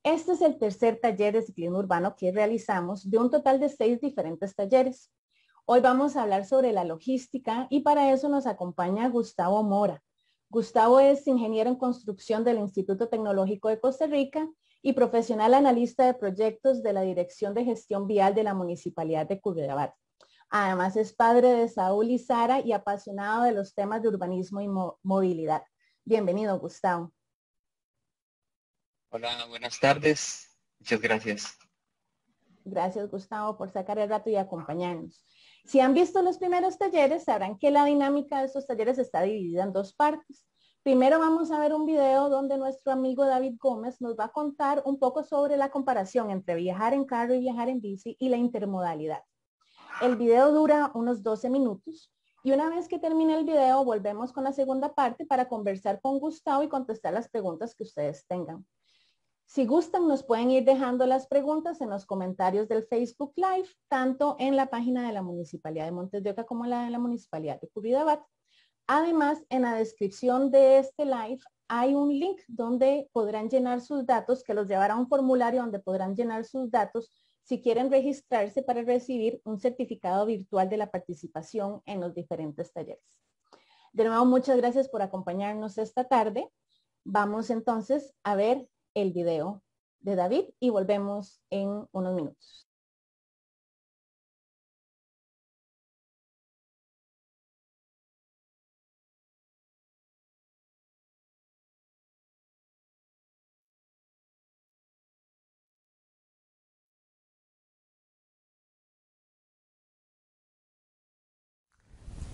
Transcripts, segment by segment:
Este es el tercer taller de ciclismo urbano que realizamos de un total de 6 diferentes talleres. Hoy vamos a hablar sobre la logística y para eso nos acompaña Gustavo Mora. Gustavo es ingeniero en construcción del Instituto Tecnológico de Costa Rica y profesional analista de proyectos de la Dirección de Gestión Vial de la Municipalidad de Curridabat. Además es padre de Saúl y Sara y apasionado de los temas de urbanismo y movilidad. Bienvenido, Gustavo. Hola, buenas tardes. Muchas gracias. Gracias, Gustavo, por sacar el rato y acompañarnos. Si han visto los primeros talleres, sabrán que la dinámica de estos talleres está dividida en dos partes. Primero vamos a ver un video donde nuestro amigo David Gómez nos va a contar un poco sobre la comparación entre viajar en carro y viajar en bici y la intermodalidad. El video dura unos 12 minutos y una vez que termine el video volvemos con la segunda parte para conversar con Gustavo y contestar las preguntas que ustedes tengan. Si gustan, nos pueden ir dejando las preguntas en los comentarios del Facebook Live, tanto en la página de la Municipalidad de Montes de Oca como la de la Municipalidad de Curridabat. Además, en la descripción de este live hay un link donde podrán llenar sus datos, que los llevará a un formulario donde podrán llenar sus datos si quieren registrarse para recibir un certificado virtual de la participación en los diferentes talleres. De nuevo, muchas gracias por acompañarnos esta tarde. Vamos entonces a ver el video de David y volvemos en unos minutos.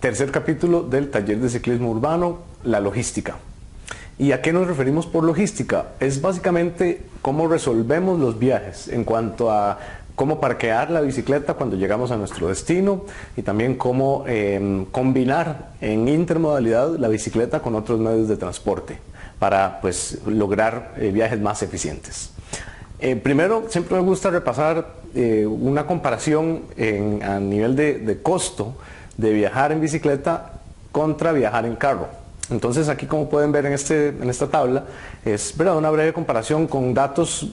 Tercer capítulo del taller de ciclismo urbano, la logística. ¿Y a qué nos referimos por logística? Es básicamente cómo resolvemos los viajes en cuanto a cómo parquear la bicicleta cuando llegamos a nuestro destino y también cómo combinar en intermodalidad la bicicleta con otros medios de transporte para pues, lograr viajes más eficientes. Primero, siempre me gusta repasar una comparación a nivel de costo de viajar en bicicleta contra viajar en carro. Entonces aquí, como pueden ver en esta tabla, es una breve comparación con datos,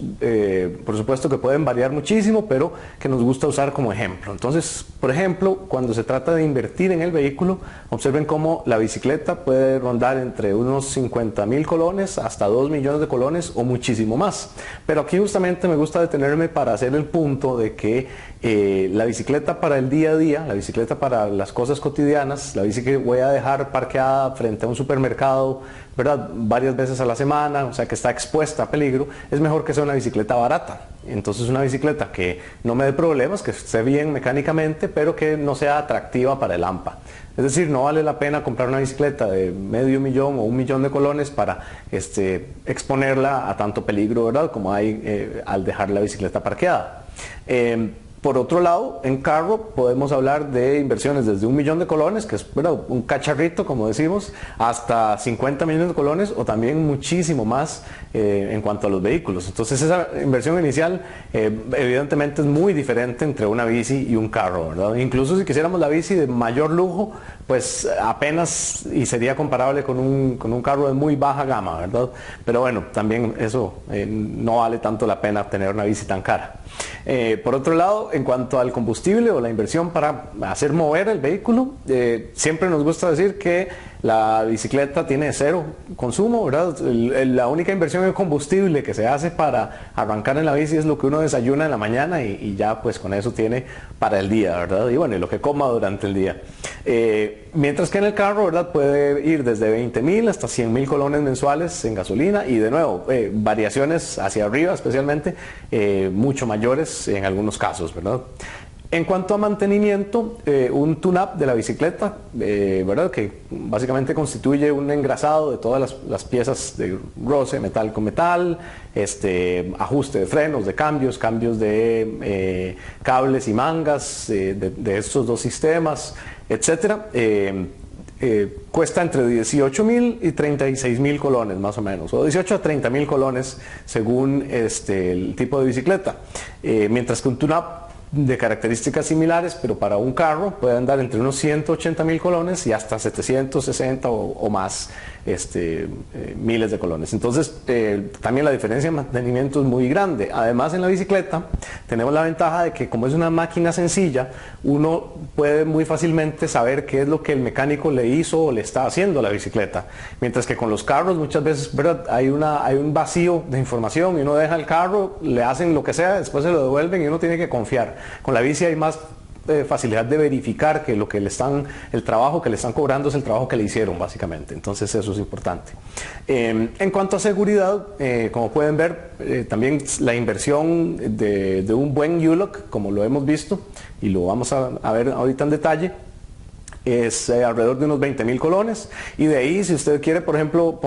por supuesto que pueden variar muchísimo, pero que nos gusta usar como ejemplo. Entonces, por ejemplo, cuando se trata de invertir en el vehículo, observen cómo la bicicleta puede rondar entre unos 50.000 colones hasta 2 millones de colones o muchísimo más. Pero aquí justamente me gusta detenerme para hacer el punto de que la bicicleta para el día a día, la bicicleta para las cosas cotidianas, la bici que voy a dejar parqueada frente a un supermercado, ¿verdad?, varias veces a la semana, o sea que está expuesta a peligro, es mejor que sea una bicicleta barata. Entonces una bicicleta que no me dé problemas, que esté bien mecánicamente, pero que no sea atractiva para el AMPA. Es decir, no vale la pena comprar una bicicleta de medio millón o 1 millón de colones para exponerla a tanto peligro, ¿verdad?, como hay al dejar la bicicleta parqueada. Por otro lado, en carro podemos hablar de inversiones desde 1 millón de colones, que es un cacharrito, como decimos, hasta 50 millones de colones o también muchísimo más en cuanto a los vehículos. Entonces esa inversión inicial evidentemente es muy diferente entre una bici y un carro, ¿verdad? Incluso si quisiéramos la bici de mayor lujo, pues apenas y sería comparable con un carro de muy baja gama, ¿verdad? Pero bueno, también eso no vale tanto la pena tener una bici tan cara. Por otro lado, en cuanto al combustible o la inversión para hacer mover el vehículo, siempre nos gusta decir que la bicicleta tiene cero consumo, ¿verdad? La única inversión en combustible que se hace para arrancar en la bici es lo que uno desayuna en la mañana y ya pues con eso tiene para el día, ¿verdad? Y bueno, y lo que coma durante el día. Mientras que en el carro, ¿verdad?, puede ir desde 20.000 hasta 100.000 colones mensuales en gasolina y de nuevo, variaciones hacia arriba especialmente, mucho mayores en algunos casos, ¿verdad? En cuanto a mantenimiento, un tune-up de la bicicleta, ¿verdad?, que básicamente constituye un engrasado de todas las piezas de roce, metal con metal, ajuste de frenos, de cambios de cables y mangas de estos dos sistemas, etcétera. Cuesta entre 18.000 y 36.000 colones más o menos, o 18 a 30.000 colones según el tipo de bicicleta, mientras que un tune-up de características similares, pero para un carro puede andar entre unos 180.000 colones y hasta 760 o más miles de colones. Entonces también la diferencia de mantenimiento es muy grande. Además, en la bicicleta tenemos la ventaja de que, como es una máquina sencilla, uno puede muy fácilmente saber qué es lo que el mecánico le hizo o le está haciendo a la bicicleta, mientras que con los carros muchas veces, ¿verdad?, hay un vacío de información y uno deja el carro, le hacen lo que sea, después se lo devuelven y uno tiene que confiar. Con la bici hay más facilidad de verificar que el trabajo que le están cobrando es el trabajo que le hicieron, básicamente. Entonces eso es importante. En cuanto a seguridad, como pueden ver, también la inversión de un buen U-Lock, como lo hemos visto y lo vamos a ver ahorita en detalle, es alrededor de unos 20.000 colones, y de ahí, si usted quiere, por ejemplo,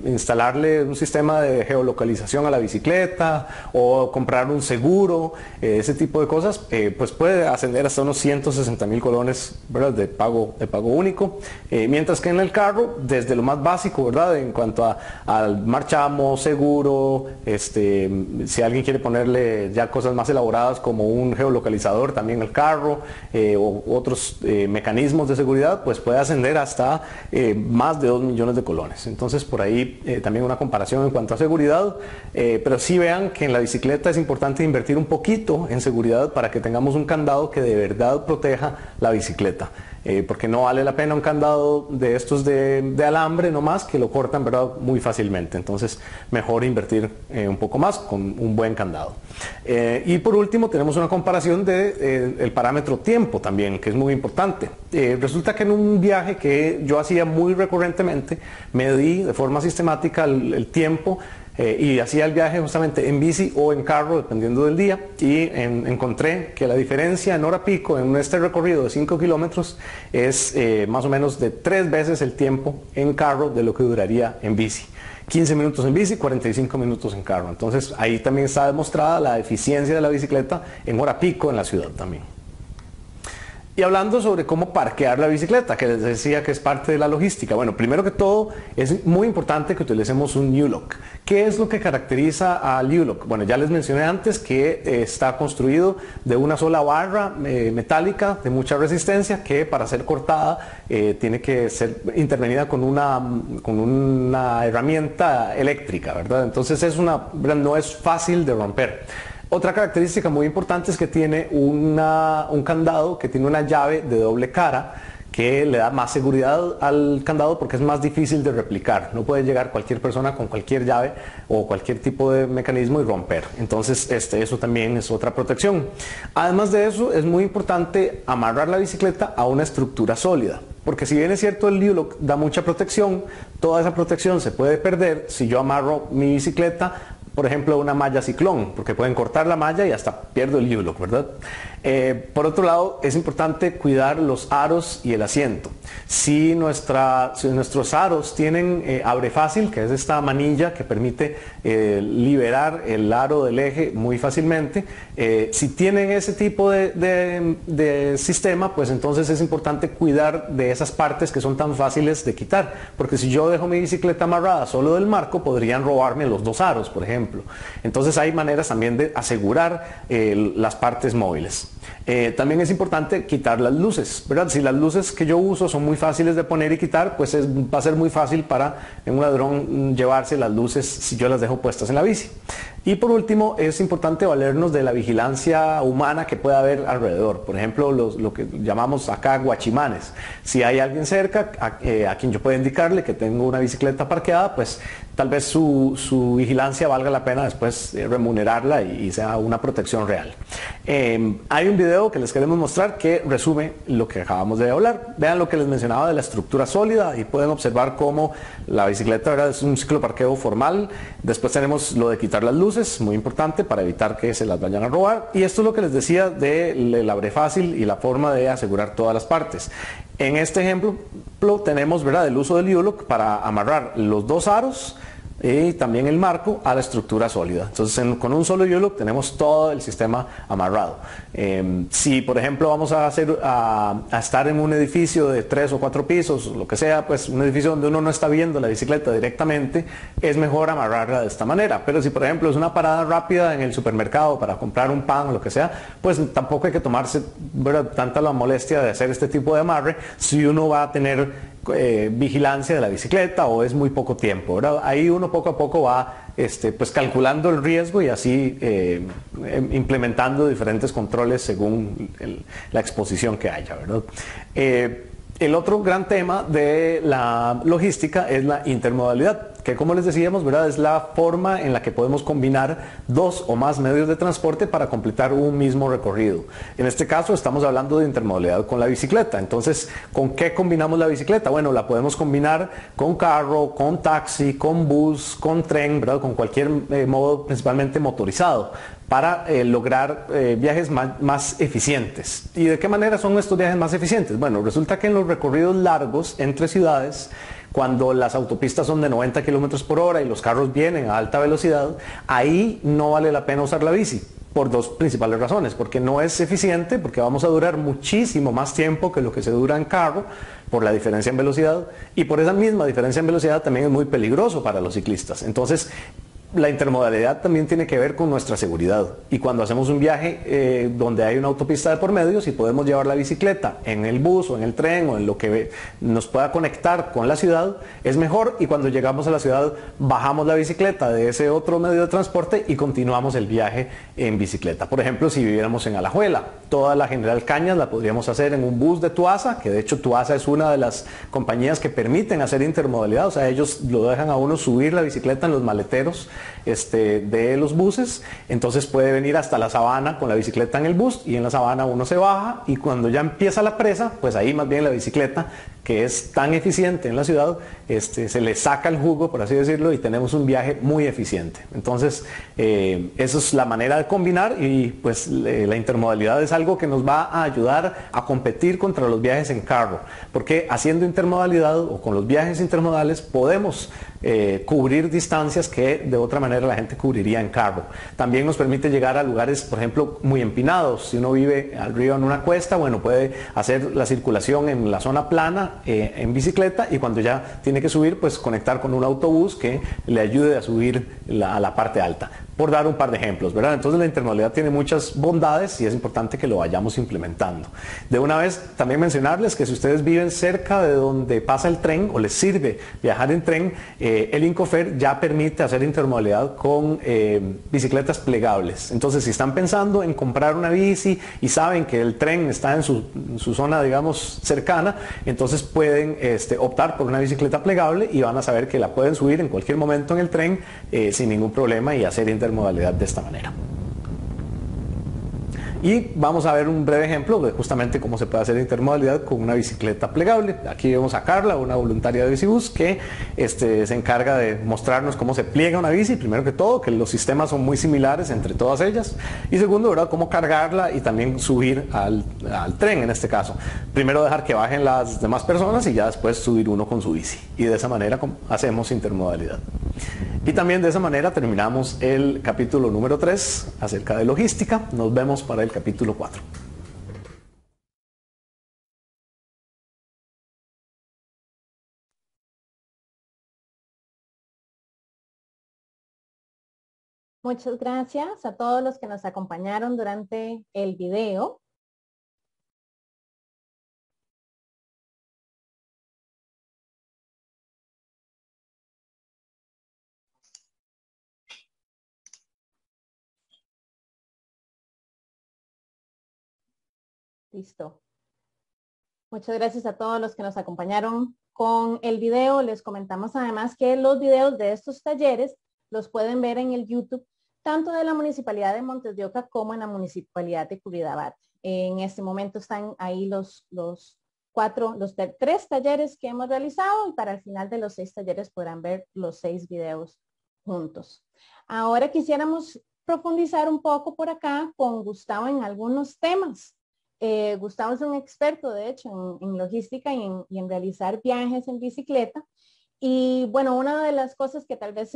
instalarle un sistema de geolocalización a la bicicleta o comprar un seguro, ese tipo de cosas, pues puede ascender hasta unos 160.000 colones, ¿verdad?, de pago único, mientras que en el carro, desde lo más básico, ¿verdad?, en cuanto al marchamo, seguro, si alguien quiere ponerle ya cosas más elaboradas como un geolocalizador también al carro, o otros mecanismos de seguridad, pues puede ascender hasta más de 2 millones de colones. Entonces, por ahí también una comparación en cuanto a seguridad, pero sí vean que en la bicicleta es importante invertir un poquito en seguridad para que tengamos un candado que de verdad proteja la bicicleta. Porque no vale la pena un candado de estos de alambre nomás, que lo cortan, ¿verdad?, muy fácilmente. Entonces mejor invertir un poco más con un buen candado. Y por último tenemos una comparación del parámetro tiempo también, que es muy importante. Resulta que en un viaje que yo hacía muy recurrentemente, medí de forma sistemática el tiempo, y hacía el viaje justamente en bici o en carro, dependiendo del día, y encontré que la diferencia en hora pico en este recorrido de 5 kilómetros es más o menos de 3 veces el tiempo en carro de lo que duraría en bici. 15 minutos en bici, 45 minutos en carro. Entonces ahí también está demostrada la eficiencia de la bicicleta en hora pico en la ciudad también. Y hablando sobre cómo parquear la bicicleta, que les decía que es parte de la logística. Bueno, primero que todo, es muy importante que utilicemos un U-Lock. ¿Qué es lo que caracteriza al U-Lock? Bueno, ya les mencioné antes que está construido de una sola barra metálica de mucha resistencia, que para ser cortada tiene que ser intervenida con una herramienta eléctrica, ¿verdad? Entonces no es fácil de romper. Otra característica muy importante es que tiene un candado que tiene una llave de doble cara, que le da más seguridad al candado porque es más difícil de replicar. No puede llegar cualquier persona con cualquier llave o cualquier tipo de mecanismo y romper. Entonces eso también es otra protección. Además de eso, es muy importante amarrar la bicicleta a una estructura sólida. Porque si bien es cierto el U-Lock da mucha protección, toda esa protección se puede perder si yo amarro mi bicicleta, por ejemplo, una malla ciclón, porque pueden cortar la malla y hasta pierdo el U-Lock, ¿verdad? Por otro lado, es importante cuidar los aros y el asiento. Si nuestros aros tienen abre fácil, que es esta manilla que permite liberar el aro del eje muy fácilmente, si tienen ese tipo de sistema, pues entonces es importante cuidar de esas partes que son tan fáciles de quitar, porque si yo dejo mi bicicleta amarrada solo del marco, podrían robarme los 2 aros, por ejemplo. Entonces hay maneras también de asegurar las partes móviles. También es importante quitar las luces, ¿verdad? Si las luces que yo uso son muy fáciles de poner y quitar, pues va a ser muy fácil para un ladrón llevarse las luces si yo las dejo puestas en la bici. Y por último, es importante valernos de la vigilancia humana que pueda haber alrededor. Por ejemplo, lo que llamamos acá guachimanes. Si hay alguien cerca a quien yo pueda indicarle que tengo una bicicleta parqueada, pues tal vez su vigilancia valga la pena después remunerarla y sea una protección real. Hay un video que les queremos mostrar que resume lo que acabamos de hablar. Vean lo que les mencionaba de la estructura sólida y pueden observar cómo la bicicleta, ¿verdad?, es un cicloparqueo formal. Después tenemos lo de quitar las luces, muy importante para evitar que se las vayan a robar. Y esto es lo que les decía del abre fácil y la forma de asegurar todas las partes. En este ejemplo tenemos, ¿verdad?, el uso del U-Lock para amarrar los 2 aros y también el marco a la estructura sólida. Entonces con un solo U-Look tenemos todo el sistema amarrado. Si por ejemplo vamos a estar en un edificio de 3 o 4 pisos, lo que sea, pues un edificio donde uno no está viendo la bicicleta directamente, es mejor amarrarla de esta manera. Pero si por ejemplo es una parada rápida en el supermercado para comprar un pan o lo que sea, pues tampoco hay que tomarse, ¿verdad?, tanta la molestia de hacer este tipo de amarre si uno va a tener vigilancia de la bicicleta o es muy poco tiempo, ¿verdad? Ahí uno poco a poco va pues calculando el riesgo y así implementando diferentes controles según la exposición que haya, ¿verdad? El otro gran tema de la logística es la intermodalidad, que como les decíamos, ¿verdad?, es la forma en la que podemos combinar 2 o más medios de transporte para completar un mismo recorrido. En este caso estamos hablando de intermodalidad con la bicicleta. Entonces, ¿con qué combinamos la bicicleta? Bueno, la podemos combinar con carro, con taxi, con bus, con tren, ¿verdad?, con cualquier modo principalmente motorizado, para lograr viajes más eficientes. ¿Y de qué manera son estos viajes más eficientes? Bueno, resulta que en los recorridos largos entre ciudades, cuando las autopistas son de 90 kilómetros por hora y los carros vienen a alta velocidad, ahí no vale la pena usar la bici, por 2 principales razones: porque no es eficiente, porque vamos a durar muchísimo más tiempo que lo que se dura en carro, por la diferencia en velocidad, y por esa misma diferencia en velocidad también es muy peligroso para los ciclistas. Entonces, la intermodalidad también tiene que ver con nuestra seguridad, y cuando hacemos un viaje donde hay una autopista de por medio, si podemos llevar la bicicleta en el bus o en el tren o en lo que nos pueda conectar con la ciudad, es mejor, y cuando llegamos a la ciudad bajamos la bicicleta de ese otro medio de transporte y continuamos el viaje en bicicleta. Por ejemplo, si viviéramos en Alajuela, toda la General Cañas la podríamos hacer en un bus de Tuasa, que de hecho Tuasa es una de las compañías que permiten hacer intermodalidad, o sea, ellos lo dejan a uno subir la bicicleta en los maleteros de los buses. Entonces puede venir hasta la Sabana con la bicicleta en el bus, y en la Sabana uno se baja, y cuando ya empieza la presa, pues ahí más bien la bicicleta, que es tan eficiente en la ciudad, se le saca el jugo, por así decirlo, y tenemos un viaje muy eficiente. Entonces eso es la manera de combinar, y pues la intermodalidad es algo que nos va a ayudar a competir contra los viajes en carro, porque haciendo intermodalidad o con los viajes intermodales podemos cubrir distancias que de otra manera la gente cubriría en carro. También nos permite llegar a lugares, por ejemplo, muy empinados. Si uno vive arriba en una cuesta, bueno, puede hacer la circulación en la zona plana en bicicleta, y cuando ya tiene que subir, pues conectar con un autobús que le ayude a subir a la parte alta, por dar un par de ejemplos, ¿verdad? Entonces la intermodalidad tiene muchas bondades y es importante que lo vayamos implementando. De una vez también mencionarles que si ustedes viven cerca de donde pasa el tren o les sirve viajar en tren, el Incofer ya permite hacer intermodalidad con bicicletas plegables. Entonces, si están pensando en comprar una bici y saben que el tren está en su zona, digamos, cercana, entonces pueden optar por una bicicleta plegable, y van a saber que la pueden subir en cualquier momento en el tren sin ningún problema, y hacer intermodalidad de esta manera. Y vamos a ver un breve ejemplo de justamente cómo se puede hacer intermodalidad con una bicicleta plegable. Aquí vemos a Carla, una voluntaria de Bicibus, que se encarga de mostrarnos cómo se pliega una bici. Primero que todo, que los sistemas son muy similares entre todas ellas, y segundo, ¿verdad?, cómo cargarla y también subir al tren en este caso. Primero dejar que bajen las demás personas y ya después subir uno con su bici, y de esa manera hacemos intermodalidad. Y también de esa manera terminamos el capítulo número 3 acerca de logística. Nos vemos para el capítulo 4. Muchas gracias a todos los que nos acompañaron durante el video. Listo. Muchas gracias a todos los que nos acompañaron con el video. Les comentamos además que los videos de estos talleres los pueden ver en el YouTube, tanto de la Municipalidad de Montes de Oca como en la Municipalidad de Curridabat. En este momento están ahí los 3 talleres que hemos realizado, y para el final de los 6 talleres podrán ver los 6 videos juntos. Ahora quisiéramos profundizar un poco por acá con Gustavo en algunos temas. Gustavo es un experto, de hecho, en logística y en realizar viajes en bicicleta. Y bueno, una de las cosas que tal vez,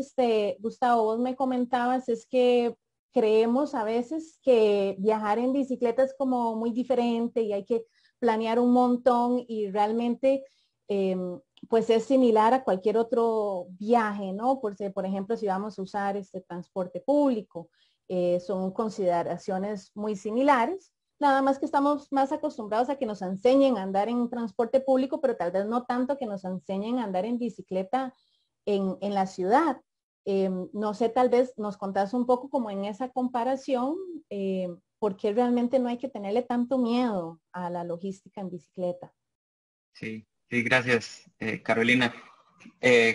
Gustavo, vos me comentabas es que creemos a veces que viajar en bicicleta es como muy diferente y hay que planear un montón y realmente pues es similar a cualquier otro viaje, ¿no? Por ejemplo, si vamos a usar este transporte público, son consideraciones muy similares. Nada más que estamos más acostumbrados a que nos enseñen a andar en transporte público, pero tal vez no tanto que nos enseñen a andar en bicicleta en la ciudad. No sé, tal vez nos contás un poco como en esa comparación, por qué realmente no hay que tenerle tanto miedo a la logística en bicicleta. Sí, sí, gracias, Carolina.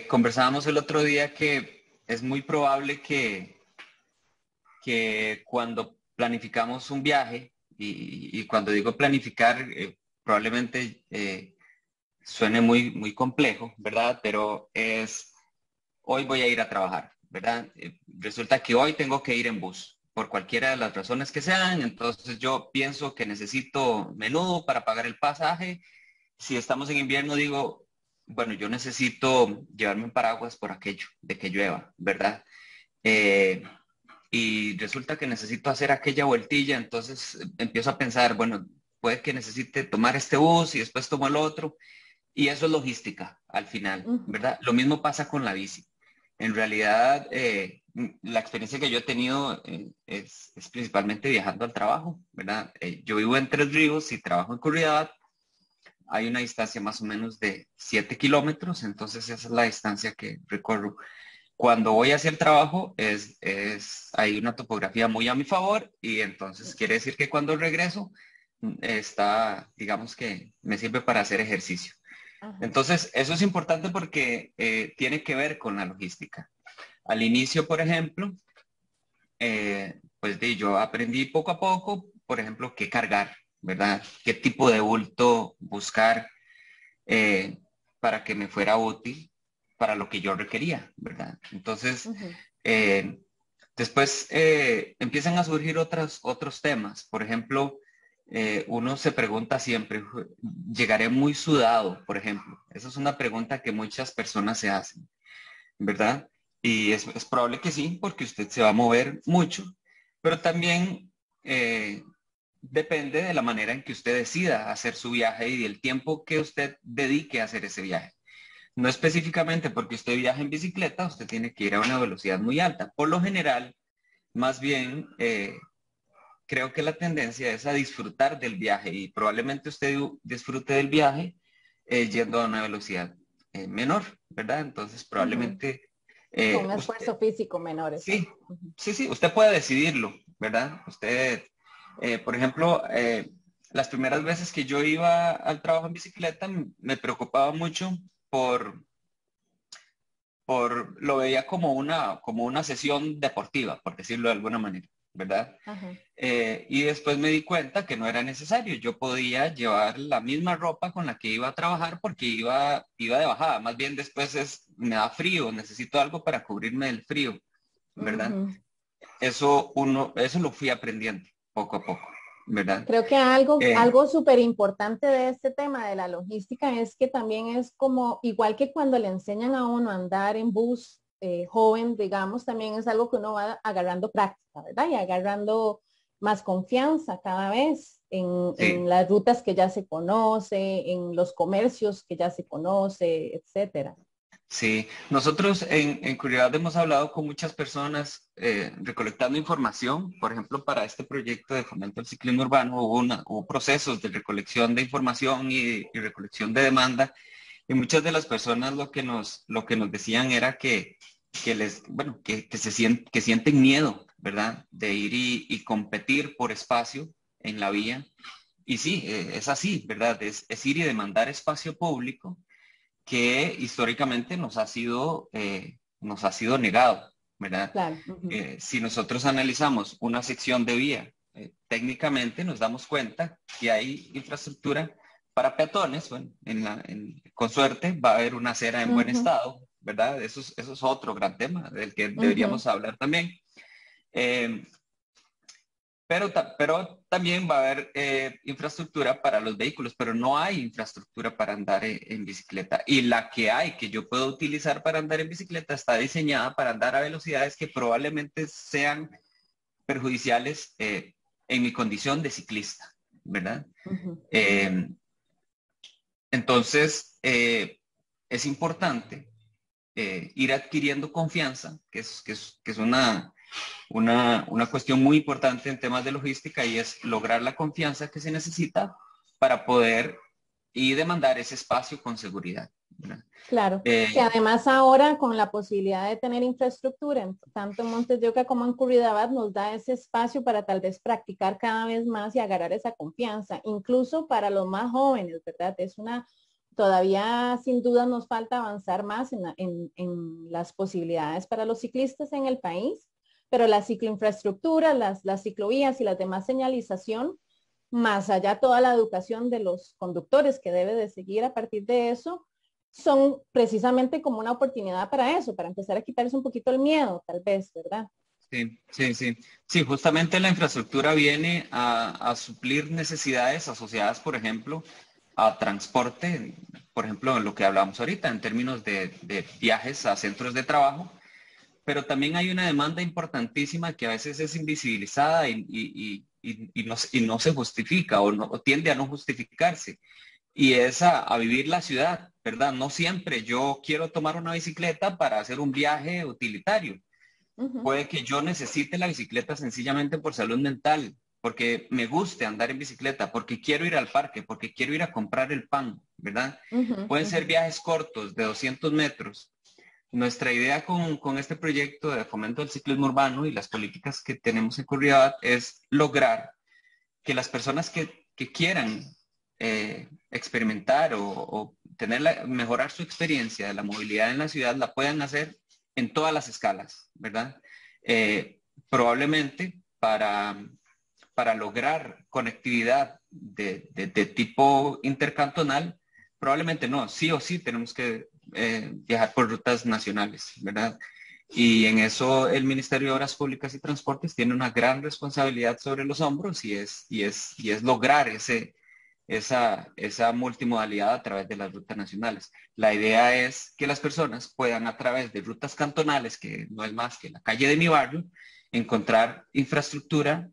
Conversábamos el otro día que es muy probable que cuando planificamos un viaje, y cuando digo planificar, probablemente suene muy complejo, ¿verdad? Pero hoy voy a ir a trabajar, ¿verdad? Resulta que hoy tengo que ir en bus, por cualquiera de las razones que sean, entonces yo pienso que necesito menudo para pagar el pasaje. Si estamos en invierno, digo, bueno, yo necesito llevarme un paraguas por aquello de que llueva, ¿verdad? Eh, y resulta que necesito hacer aquella vueltilla, entonces empiezo a pensar, bueno, puede que necesite tomar este bus y después tomo el otro, y eso es logística al final, Ujú. ¿verdad? Lo mismo pasa con la bici. En realidad, la experiencia que yo he tenido es principalmente viajando al trabajo, ¿verdad? Yo vivo en Tres Ríos y trabajo en Curridabat. Hay una distancia más o menos de 7 kilómetros, entonces esa es la distancia que recorro. Cuando voy hacia el trabajo hay una topografía muy a mi favor y entonces quiere decir que cuando regreso digamos que me sirve para hacer ejercicio. Ajá. Entonces, eso es importante porque tiene que ver con la logística. Al inicio, por ejemplo, yo aprendí poco a poco, por ejemplo, qué cargar, ¿verdad? Qué tipo de bulto buscar eh, para que me fuera útil para lo que yo requería, ¿verdad? Entonces, Ujú. eh, después empiezan a surgir otros temas. Por ejemplo, uno se pregunta siempre, ¿llegaré muy sudado, por ejemplo? Esa es una pregunta que muchas personas se hacen, ¿verdad? Y es probable que sí, porque usted se va a mover mucho, pero también depende de la manera en que usted decida hacer su viaje y del tiempo que usted dedique a hacer ese viaje. No específicamente porque usted viaja en bicicleta, usted tiene que ir a una velocidad muy alta. Por lo general, más bien, creo que la tendencia es a disfrutar del viaje y probablemente usted disfrute del viaje yendo a una velocidad menor, ¿verdad? Entonces, Ujú. probablemente Con un usted, esfuerzo físico menor, sí, exacto. Ujú. sí, usted puede decidirlo, ¿verdad? Usted, por ejemplo, las primeras veces que yo iba al trabajo en bicicleta me preocupaba mucho por lo veía como una sesión deportiva, por decirlo de alguna manera, ¿verdad? Ajá. Y después me di cuenta que no era necesario. Yo podía llevar la misma ropa con la que iba a trabajar porque iba de bajada. Más bien después me da frío, necesito algo para cubrirme del frío, ¿verdad? Ujú. Eso lo fui aprendiendo poco a poco, ¿verdad? Creo que Eh, algo súper importante de este tema de la logística es que también es como, igual que cuando le enseñan a uno a andar en bus joven, digamos, también es algo que uno va agarrando práctica, ¿verdad? Y agarrando más confianza cada vez en sí. las rutas que ya se conoce, en los comercios que ya se conoce, etcétera. Sí, nosotros en Curiosidad hemos hablado con muchas personas recolectando información. Por ejemplo, para este proyecto de fomento del ciclismo urbano hubo procesos de recolección de información y recolección de demanda. Y muchas de las personas lo que nos decían era que sienten miedo, ¿verdad? De ir y competir por espacio en la vía. Y sí, es así, ¿verdad? Es ir y demandar espacio público que históricamente nos ha sido negado, ¿verdad? Claro. Ujú. Si nosotros analizamos una sección de vía, técnicamente nos damos cuenta que hay infraestructura para peatones. Bueno, con suerte va a haber una acera en buen Ujú. estado, ¿verdad? Eso es otro gran tema del que Ujú. deberíamos hablar también. Eh, pero también va a haber infraestructura para los vehículos, pero no hay infraestructura para andar en bicicleta. Y la que hay, que yo puedo utilizar para andar en bicicleta, está diseñada para andar a velocidades que probablemente sean perjudiciales en mi condición de ciclista, ¿verdad? Ujú. Entonces, es importante ir adquiriendo confianza, que es una cuestión muy importante en temas de logística, y es lograr la confianza que se necesita para poder y demandar ese espacio con seguridad, ¿verdad? Claro, que además ahora con la posibilidad de tener infraestructura, tanto en Montes de Oca como en Curridabat, nos da ese espacio para tal vez practicar cada vez más y agarrar esa confianza, incluso para los más jóvenes, ¿verdad? Todavía sin duda nos falta avanzar más en las posibilidades para los ciclistas en el país, pero la cicloinfraestructura, las ciclovías y las demás señalización, más allá toda la educación de los conductores que debe de seguir a partir de eso, son precisamente como una oportunidad para eso, para empezar a quitarse un poquito el miedo, tal vez, ¿verdad? Sí, sí, sí. Sí, justamente la infraestructura viene a suplir necesidades asociadas, por ejemplo, a transporte, por ejemplo, en lo que hablamos ahorita, en términos de viajes a centros de trabajo, pero también hay una demanda importantísima que a veces es invisibilizada y no se justifica o tiende a no justificarse. Y es a vivir la ciudad, ¿verdad? No siempre yo quiero tomar una bicicleta para hacer un viaje utilitario. Ujú, Puede que yo necesite la bicicleta sencillamente por salud mental, porque me guste andar en bicicleta, porque quiero ir al parque, porque quiero ir a comprar el pan, ¿verdad? ujú, Pueden ser ujú. viajes cortos de 200 metros. Nuestra idea con este proyecto de fomento del ciclismo urbano y las políticas que tenemos en Curridabat es lograr que las personas que quieran experimentar o mejorar su experiencia de la movilidad en la ciudad la puedan hacer en todas las escalas, ¿verdad? Probablemente para lograr conectividad de tipo intercantonal, probablemente no, sí o sí tenemos que viajar por rutas nacionales, ¿verdad? Y en eso el Ministerio de Obras Públicas y Transportes tiene una gran responsabilidad sobre los hombros y es lograr esa multimodalidad a través de las rutas nacionales. La idea es que las personas puedan a través de rutas cantonales, que no es más que la calle de mi barrio, encontrar infraestructura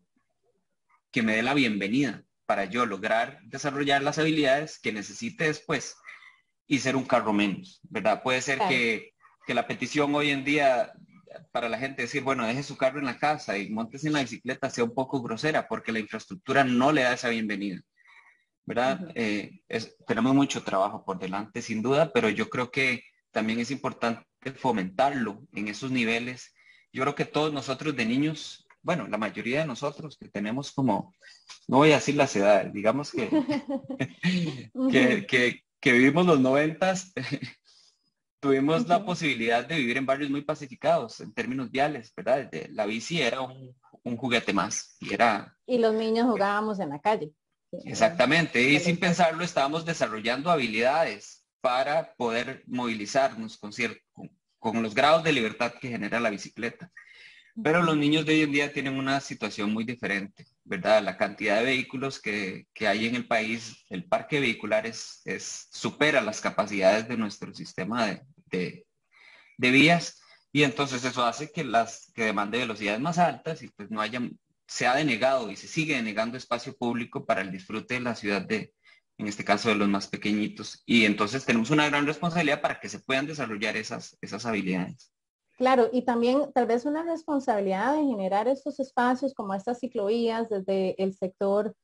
que me dé la bienvenida para yo lograr desarrollar las habilidades que necesite después y ser un carro menos, ¿verdad? Puede ser Claro. que la petición hoy en día para la gente decir, bueno, deje su carro en la casa y montes en la bicicleta sea un poco grosera porque la infraestructura no le da esa bienvenida, ¿verdad? Ujú. Tenemos mucho trabajo por delante, sin duda, pero yo creo que también es importante fomentarlo en esos niveles. Yo creo que todos nosotros de niños, bueno, la mayoría de nosotros que tenemos como, no voy a decir las edades, digamos Ujú, que vivimos los 90s, tuvimos la ujú. posibilidad de vivir en barrios muy pacificados en términos viales, ¿verdad? La bici era un juguete más y era Y los niños jugábamos en la calle, exactamente, y de sin los barrios. pensarlo estábamos desarrollando habilidades para poder movilizarnos con los grados de libertad que genera la bicicleta. Pero los Ujú. niños de hoy en día tienen una situación muy diferente, ¿verdad? La cantidad de vehículos que hay en el país, el parque vehicular supera las capacidades de nuestro sistema de vías, y entonces eso hace que demande velocidades más altas y pues se ha denegado y se sigue denegando espacio público para el disfrute de la ciudad en este caso de los más pequeñitos. Y entonces tenemos una gran responsabilidad para que se puedan desarrollar esas habilidades. Claro, y también tal vez una responsabilidad de generar estos espacios como estas ciclovías desde el sector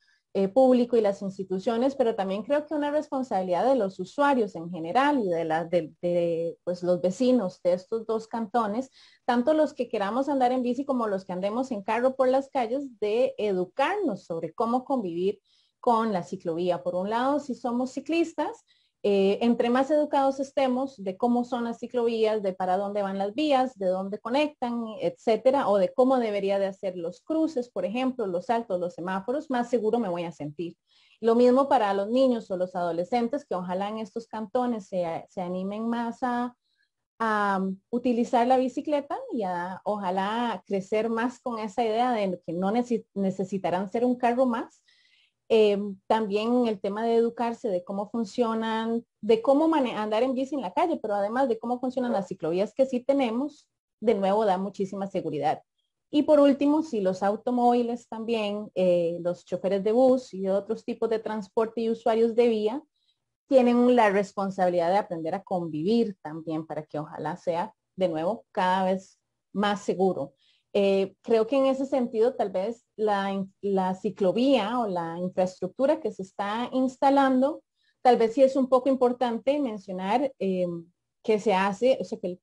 público y las instituciones, pero también creo que una responsabilidad de los usuarios en general y pues, los vecinos de estos dos cantones, tanto los que queramos andar en bici como los que andemos en carro por las calles, de educarnos sobre cómo convivir con la ciclovía. Por un lado, si somos ciclistas, entre más educados estemos de cómo son las ciclovías, de para dónde van las vías, de dónde conectan, etcétera, o de cómo debería de hacer los cruces, por ejemplo, los saltos, los semáforos, más seguro me voy a sentir. Lo mismo para los niños o los adolescentes, que ojalá en estos cantones se animen más a utilizar la bicicleta y a ojalá crecer más con esa idea de que no necesitarán ser un carro más. También el tema de educarse, de cómo funcionan, de cómo andar en bici en la calle, pero además de cómo funcionan las ciclovías que sí tenemos, de nuevo da muchísima seguridad. Y por último, si los automóviles también, los choferes de bus y otros tipos de transporte y usuarios de vía, tienen la responsabilidad de aprender a convivir también para que ojalá sea de nuevo cada vez más seguro. Creo que en ese sentido tal vez la ciclovía o la infraestructura que se está instalando, tal vez sí es un poco importante mencionar que se hace, o sea, que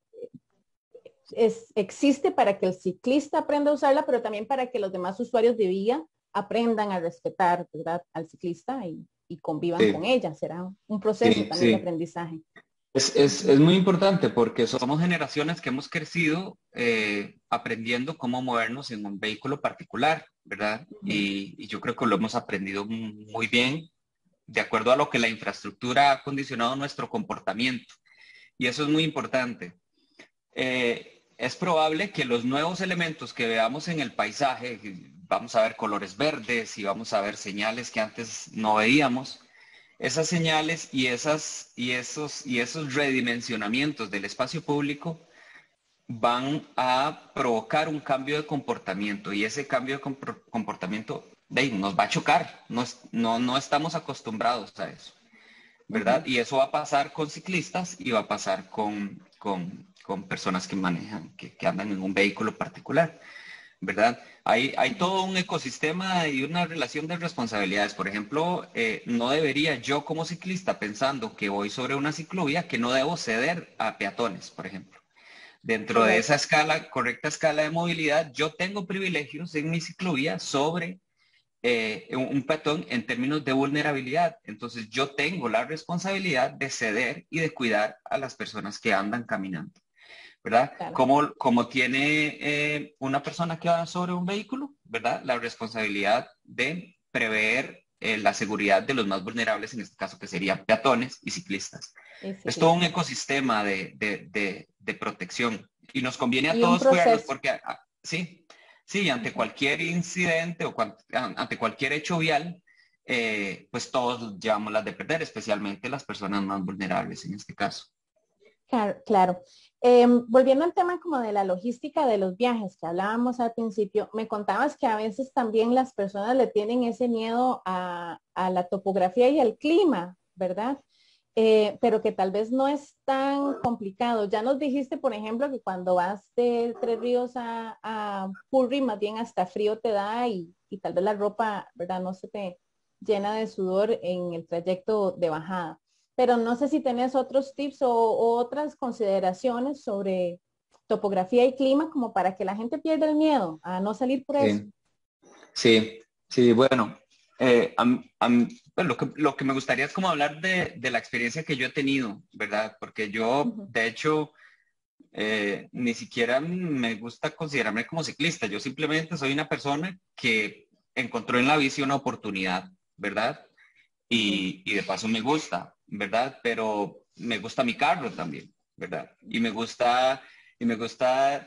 existe para que el ciclista aprenda a usarla, pero también para que los demás usuarios de vía aprendan a respetar, ¿verdad?, al ciclista y convivan con Sí, ella. Será un proceso sí, también de sí. aprendizaje. Es muy importante porque somos generaciones que hemos crecido aprendiendo cómo movernos en un vehículo particular, ¿verdad? Ujú. Y yo creo que lo hemos aprendido muy bien de acuerdo a lo que la infraestructura ha condicionado nuestro comportamiento. Y eso es muy importante. Es probable que los nuevos elementos que veamos en el paisaje, vamos a ver colores verdes y vamos a ver señales que antes no veíamos, esas señales y esos redimensionamientos del espacio público van a provocar un cambio de comportamiento y ese cambio de comportamiento nos va a chocar. No estamos acostumbrados a eso, ¿verdad? Ujú. Y eso va a pasar con ciclistas y va a pasar con personas que manejan, que andan en un vehículo particular. ¿Verdad? Hay Ujú. todo un ecosistema y una relación de responsabilidades. Por ejemplo, no debería yo como ciclista pensando que voy sobre una ciclovía que no debo ceder a peatones, por ejemplo. Dentro de esa Correcto. escala, correcta escala de movilidad, yo tengo privilegios en mi ciclovía sobre un peatón en términos de vulnerabilidad. Entonces yo tengo la responsabilidad de ceder y de cuidar a las personas que andan caminando. ¿Verdad? Claro. Como tiene una persona que va sobre un vehículo, ¿verdad? La responsabilidad de prever la seguridad de los más vulnerables, en este caso que serían peatones y ciclistas. Y Es todo un ciclistas. ecosistema de protección y nos conviene a Y un todos cuidarlos proceso. porque sí, sí, ante Ujú. cualquier incidente o ante cualquier hecho vial, pues todos llevamos las de perder, especialmente las personas más vulnerables en este caso. Claro, claro. Volviendo al tema como de la logística de los viajes que hablábamos al principio, me contabas que a veces también las personas le tienen ese miedo a la topografía y al clima, ¿verdad? Pero que tal vez no es tan complicado. Ya nos dijiste, por ejemplo, que cuando vas de Tres Ríos a Purri, más bien hasta frío te da y tal vez la ropa, ¿verdad? No se te llena de sudor en el trayecto de bajada. Pero no sé si tenés otros tips o otras consideraciones sobre topografía y clima como para que la gente pierda el miedo a no salir por eso. Sí. Sí, sí, bueno, pues lo que me gustaría es como hablar de la experiencia que yo he tenido, ¿verdad? Porque yo, Ujú. de hecho, ni siquiera me gusta considerarme como ciclista. Yo simplemente soy una persona que encontró en la bici una oportunidad, ¿verdad? Ujú. Y de paso me gusta, ¿verdad? Pero me gusta mi carro también, ¿verdad? Y me gusta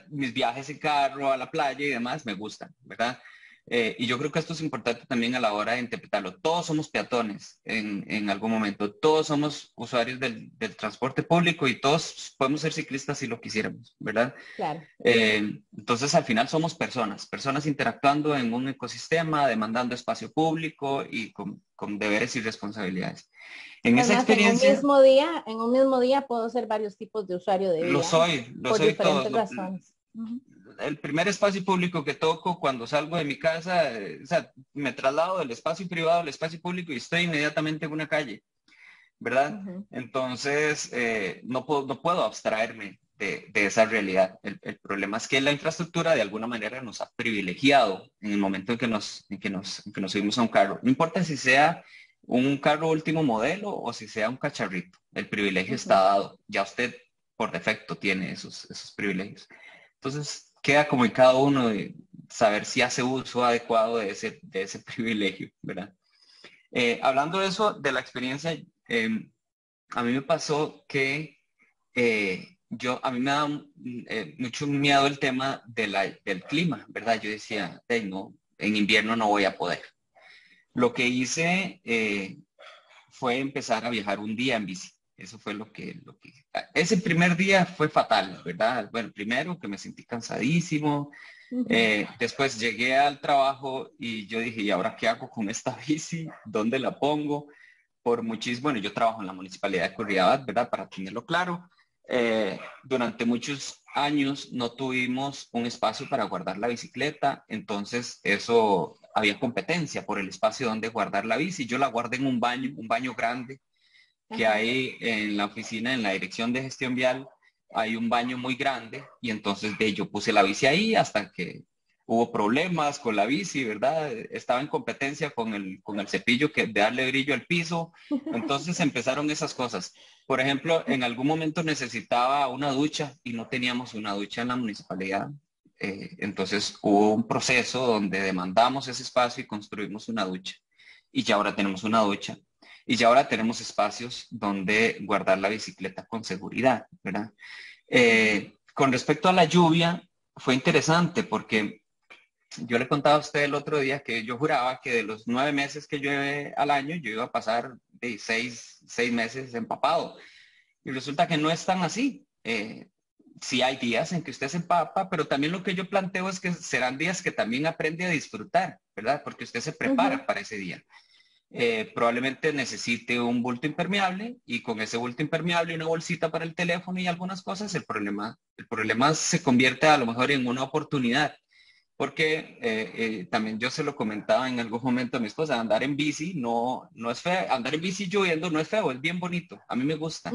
mis viajes en carro a la playa y demás, me gustan, ¿verdad? Y yo creo que esto es importante también a la hora de interpretarlo. Todos somos peatones en algún momento, todos somos usuarios del transporte público y todos podemos ser ciclistas si lo quisiéramos, ¿verdad? Claro. Entonces, al final somos personas interactuando en un ecosistema, demandando espacio público y con deberes y responsabilidades. En esa Además, experiencia, en un mismo día puedo ser varios tipos de usuario de lo vía soy, lo por soy todos. diferentes razones. Ujú. El primer espacio público que toco cuando salgo de mi casa, o sea, me traslado del espacio privado al espacio público y estoy inmediatamente en una calle. ¿Verdad? Ujú. Entonces, no puedo abstraerme de esa realidad. El problema es que la infraestructura de alguna manera nos ha privilegiado en el momento en que nos subimos a un carro. No importa si sea un carro último modelo o si sea un cacharrito, el privilegio está Ujú. dado. Ya usted por defecto tiene esos privilegios. Entonces, queda como en cada uno de saber si hace uso adecuado de ese privilegio, ¿verdad? Hablando de eso, de la experiencia, a mí me pasó que a mí me da mucho miedo el tema del clima, ¿verdad? Yo decía, "Ey, no, en invierno no voy a poder". Lo que hice fue empezar a viajar un día en bici. Eso fue ese primer día fue fatal, ¿verdad? Bueno, primero que me sentí cansadísimo. Después llegué al trabajo y yo dije, ¿y ahora qué hago con esta bici? ¿Dónde la pongo? Bueno, yo trabajo en la Municipalidad de Curridabat, ¿verdad? Para tenerlo claro. Durante muchos años no tuvimos un espacio para guardar la bicicleta, entonces eso había competencia por el espacio donde guardar la bici. Yo la guardé en un baño grande que hay en la oficina, en la Dirección de Gestión Vial, hay un baño muy grande y entonces yo puse la bici ahí hasta que hubo problemas con la bici, ¿verdad? Estaba en competencia con el cepillo de darle brillo al piso. Entonces empezaron esas cosas. Por ejemplo, en algún momento necesitaba una ducha y no teníamos una ducha en la municipalidad. Entonces hubo un proceso donde demandamos ese espacio y construimos una ducha. Y ya ahora tenemos una ducha. Y ya ahora tenemos espacios donde guardar la bicicleta con seguridad, ¿verdad? Con respecto a la lluvia, fue interesante porque yo le contaba a usted el otro día que yo juraba que de los 9 meses que llueve al año, yo iba a pasar de 6 meses empapado. Y resulta que no es tan así. Sí hay días en que usted se empapa, pero también lo que yo planteo es que serán días que también aprende a disfrutar, ¿verdad? Porque usted se prepara para ese día. Probablemente necesite un bulto impermeable y con ese bulto impermeable y una bolsita para el teléfono y algunas cosas, el problema se convierte a lo mejor en una oportunidad. Porque también yo se lo comentaba en algún momento a mi esposa, andar en bici no es feo, andar en bici lloviendo no es feo, es bien bonito, a mí me gusta,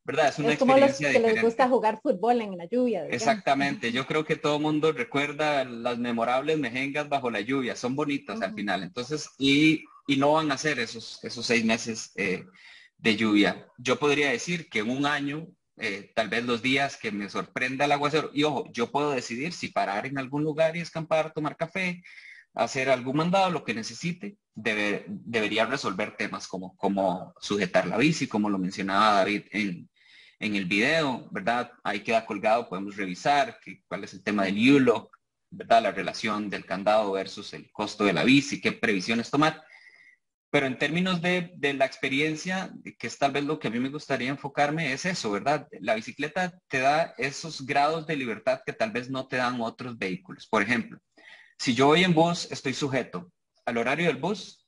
¿verdad? Es una Es como los experiencia que les gusta diferente. jugar fútbol en la lluvia, digamos. Exactamente, yo creo que todo mundo recuerda las memorables mejengas bajo la lluvia, son bonitas al final, entonces, y no van a ser esos 6 meses de lluvia. Yo podría decir que en un año, tal vez los días que me sorprenda el aguacero, y ojo, yo puedo decidir si parar en algún lugar y escampar, tomar café, hacer algún mandado, lo que necesite, debería resolver temas como sujetar la bici, como lo mencionaba David en el video, ¿verdad? Ahí queda colgado, podemos revisar cuál es el tema del U-Lock, ¿verdad? La relación del candado versus el costo de la bici, qué previsiones tomar. Pero en términos de la experiencia, que es tal vez lo que a mí me gustaría enfocarme, es eso, ¿verdad? La bicicleta te da esos grados de libertad que tal vez no te dan otros vehículos. Por ejemplo, si yo voy en bus, estoy sujeto al horario del bus,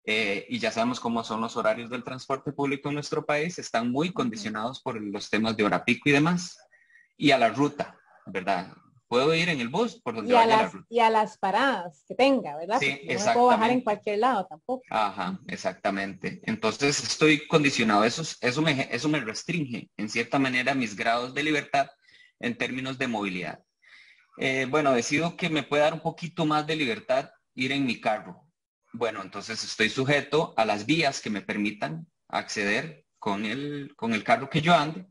y ya sabemos cómo son los horarios del transporte público en nuestro país, están muy condicionados por los temas de hora pico y demás, y a la ruta, ¿verdad? Puedo ir en el bus por donde vaya la ruta. Y a las paradas que tenga, ¿verdad? Sí, Porque no me puedo bajar en exactamente. cualquier lado tampoco. Ajá, exactamente. Entonces estoy condicionado. Eso me restringe en cierta manera mis grados de libertad en términos de movilidad. Bueno, decido que me puede dar un poquito más de libertad ir en mi carro. Bueno, entonces estoy sujeto a las vías que me permitan acceder con el carro que yo ande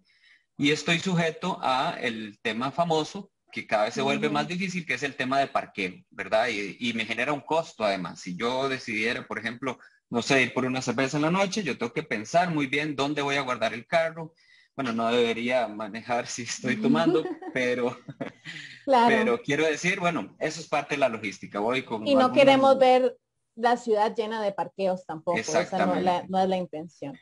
y estoy sujeto a el tema famoso que cada vez se vuelve más difícil, que es el tema de parqueo, ¿verdad? Y me genera un costo además. Si yo decidiera, por ejemplo, no sé, ir por una cerveza en la noche, yo tengo que pensar muy bien dónde voy a guardar el carro. Bueno, no debería manejar si estoy tomando, pero Claro. pero quiero decir, bueno, eso es parte de la logística. Voy Y con no algunos... queremos ver la ciudad llena de parqueos tampoco. Esa Exactamente. no es la intención.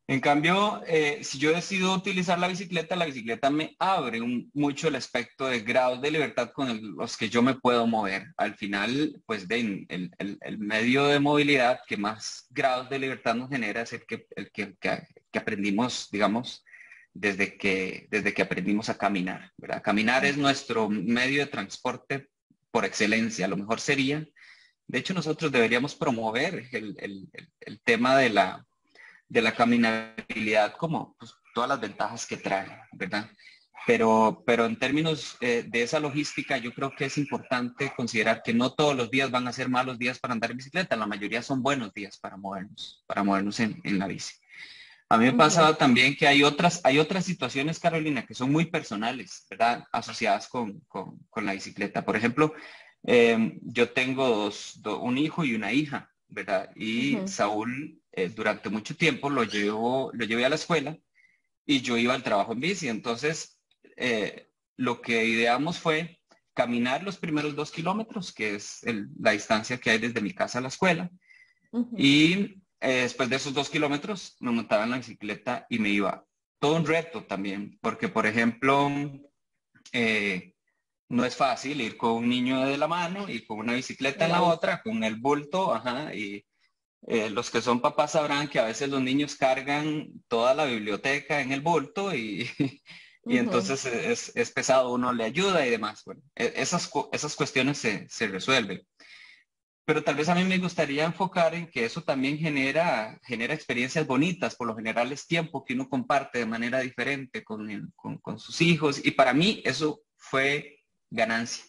En cambio, si yo decido utilizar la bicicleta me abre mucho el aspecto de grados de libertad con los que yo me puedo mover. Al final, pues el medio de movilidad que más grados de libertad nos genera es que aprendimos, digamos, desde que aprendimos a caminar, ¿verdad? Caminar es nuestro medio de transporte por excelencia. A lo mejor sería, de hecho, nosotros deberíamos promover el tema de la caminabilidad como pues, todas las ventajas que trae, ¿verdad? Pero en términos de esa logística, yo creo que es importante considerar que no todos los días van a ser malos días para andar en bicicleta, la mayoría son buenos días para movernos en la bici. A mí me pasa también que hay otras situaciones, Carolina, que son muy personales, ¿verdad? Asociadas con la bicicleta. Por ejemplo, yo tengo un hijo y una hija, ¿verdad? Y Saúl, durante mucho tiempo lo llevé a la escuela y yo iba al trabajo en bici. Entonces, lo que ideamos fue caminar los primeros 2 kilómetros, que es la distancia que hay desde mi casa a la escuela. Y después de esos 2 kilómetros me montaba en la bicicleta y me iba. Todo un reto también, porque por ejemplo, no es fácil ir con un niño de la mano y con una bicicleta en la otra, con el bulto, ajá, y los que son papás sabrán que a veces los niños cargan toda la biblioteca en el bulto y, y entonces es pesado, uno le ayuda y demás. Bueno, esas cuestiones se resuelven. Pero tal vez a mí me gustaría enfocar en que eso también genera experiencias bonitas. Por lo general es tiempo que uno comparte de manera diferente con sus hijos. Y para mí eso fue ganancia,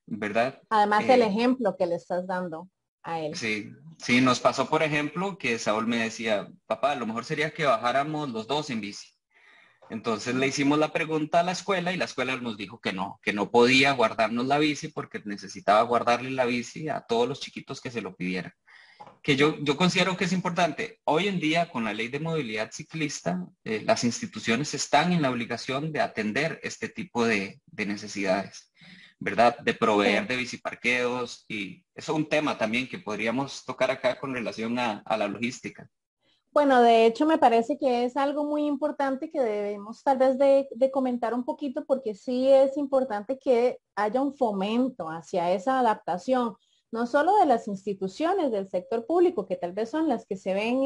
¿verdad? Además, el ejemplo que le estás dando a él. Sí, sí, nos pasó, por ejemplo, que Saúl me decía, papá, lo mejor sería que bajáramos los dos en bici. Entonces le hicimos la pregunta a la escuela y la escuela nos dijo que no podía guardarnos la bici porque necesitaba guardarle la bici a todos los chiquitos que se lo pidieran. Que yo considero que es importante. Hoy en día, con la ley de movilidad ciclista, las instituciones están en la obligación de atender este tipo de necesidades, ¿verdad? De proveer de biciparqueos, y eso es un tema también que podríamos tocar acá con relación a la logística. Bueno, de hecho me parece que es algo muy importante que debemos tal vez de comentar un poquito, porque sí es importante que haya un fomento hacia esa adaptación, no solo de las instituciones del sector público, que tal vez son las que se ven,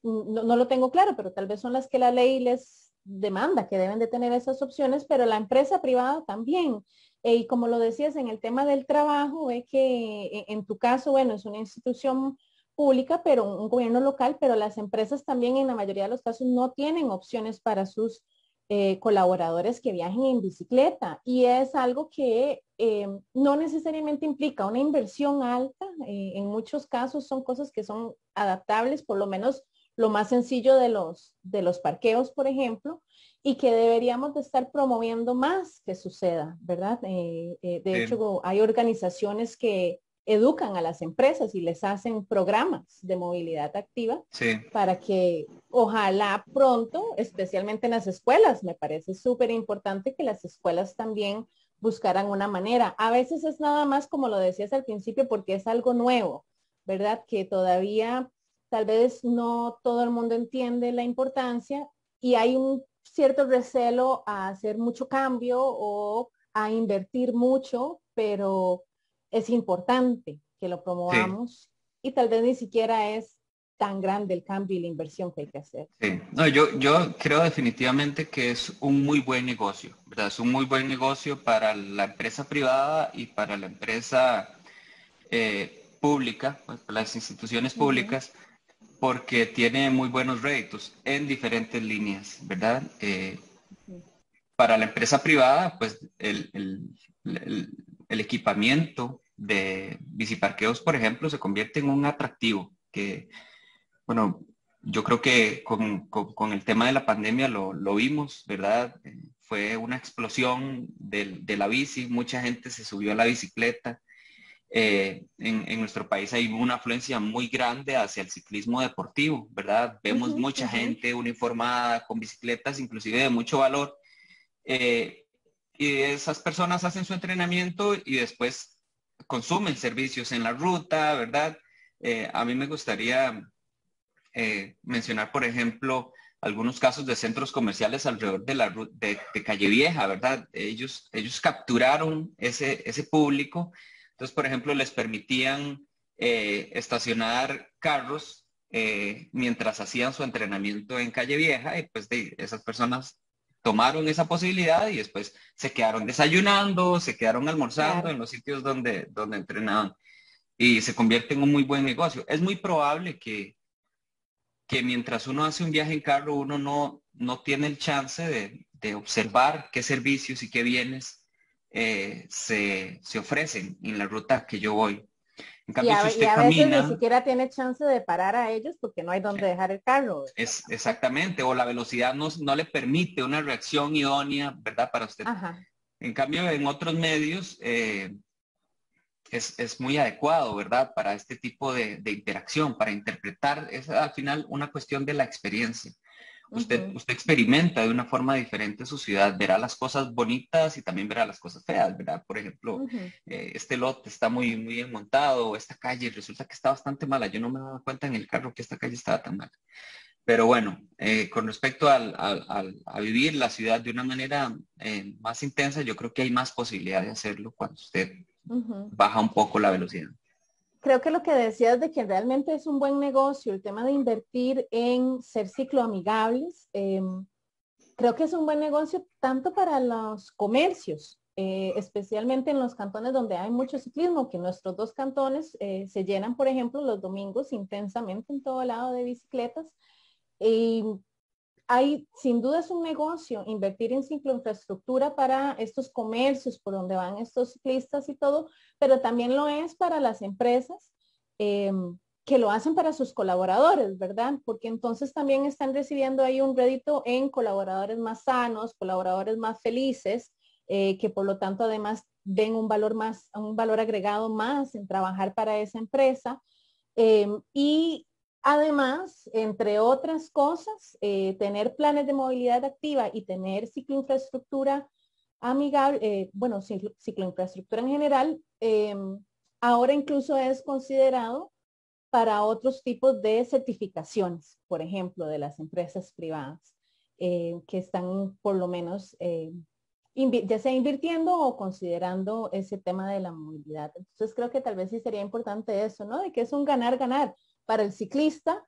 no lo tengo claro, pero tal vez son las que la ley les demanda que deben de tener esas opciones, pero la empresa privada también. Y como lo decías en el tema del trabajo, ve que en tu caso, bueno, es una institución pública, pero un gobierno local, pero las empresas también en la mayoría de los casos no tienen opciones para sus colaboradores que viajen en bicicleta. Y es algo que no necesariamente implica una inversión alta. En muchos casos son cosas que son adaptables, por lo menos lo más sencillo de los parqueos, por ejemplo, y que deberíamos de estar promoviendo más que suceda, ¿verdad? De hecho, hay organizaciones que educan a las empresas y les hacen programas de movilidad activa para que ojalá pronto, especialmente en las escuelas, me parece súper importante que las escuelas también buscaran una manera. A veces es nada más, como lo decías al principio, porque es algo nuevo, ¿verdad? Que todavía tal vez no todo el mundo entiende la importancia y hay un cierto recelo a hacer mucho cambio o a invertir mucho, pero es importante que lo promovamos y tal vez ni siquiera es tan grande el cambio y la inversión que hay que hacer. Sí. No, yo creo definitivamente que es un muy buen negocio, ¿verdad? Es un muy buen negocio para la empresa privada y para la empresa pública, pues, para las instituciones públicas, porque tiene muy buenos réditos en diferentes líneas, ¿verdad? Para la empresa privada, pues el equipamiento de biciparqueos, por ejemplo, se convierte en un atractivo que, bueno, yo creo que con el tema de la pandemia lo vimos, ¿verdad? Fue una explosión de la bici, mucha gente se subió a la bicicleta. En nuestro país hay una afluencia muy grande hacia el ciclismo deportivo, ¿verdad? Vemos mucha gente uniformada con bicicletas, inclusive de mucho valor. Y esas personas hacen su entrenamiento y después consumen servicios en la ruta, ¿verdad? A mí me gustaría mencionar, por ejemplo, algunos casos de centros comerciales alrededor de Calle Vieja, ¿verdad? Ellos capturaron ese público. Entonces, por ejemplo, les permitían estacionar carros mientras hacían su entrenamiento en Calle Vieja, y pues esas personas tomaron esa posibilidad y después se quedaron desayunando, se quedaron almorzando en los sitios donde entrenaban, y se convierte en un muy buen negocio. Es muy probable que mientras uno hace un viaje en carro, uno no tiene el chance de observar qué servicios y qué bienes se ofrecen en la ruta que yo voy. En cambio, si usted a veces ni camina, siquiera tiene chance de parar a ellos porque no hay donde dejar el carro. exactamente, o la velocidad no le permite una reacción idónea, ¿verdad? Para usted. En cambio, en otros medios es muy adecuado, ¿verdad? Para este tipo de interacción, para interpretar, es al final una cuestión de la experiencia. Usted experimenta de una forma diferente su ciudad, verá las cosas bonitas y también verá las cosas feas, ¿verdad? Por ejemplo, este lote está muy bien montado, esta calle resulta que está bastante mala. Yo no me daba cuenta en el carro que esta calle estaba tan mala. Pero bueno, con respecto a vivir la ciudad de una manera más intensa, yo creo que hay más posibilidad de hacerlo cuando usted baja un poco la velocidad. Creo que lo que decías de que realmente es un buen negocio, el tema de invertir en ser cicloamigables, creo que es un buen negocio tanto para los comercios, especialmente en los cantones donde hay mucho ciclismo, que nuestros dos cantones se llenan, por ejemplo, los domingos intensamente en todo lado de bicicletas. Y hay, sin duda es un negocio invertir en cicloinfraestructura para estos comercios por donde van estos ciclistas y todo, pero también lo es para las empresas que lo hacen para sus colaboradores, ¿verdad? Porque entonces también están recibiendo ahí un rédito en colaboradores más sanos, colaboradores más felices, que por lo tanto además ven un valor agregado más en trabajar para esa empresa. Y además, entre otras cosas, tener planes de movilidad activa y tener cicloinfraestructura amigable, bueno, cicloinfraestructura en general, ahora incluso es considerado para otros tipos de certificaciones, por ejemplo, de las empresas privadas, que están por lo menos ya sea invirtiendo o considerando ese tema de la movilidad. Entonces creo que tal vez sí sería importante eso, ¿no? De que es un ganar-ganar para el ciclista,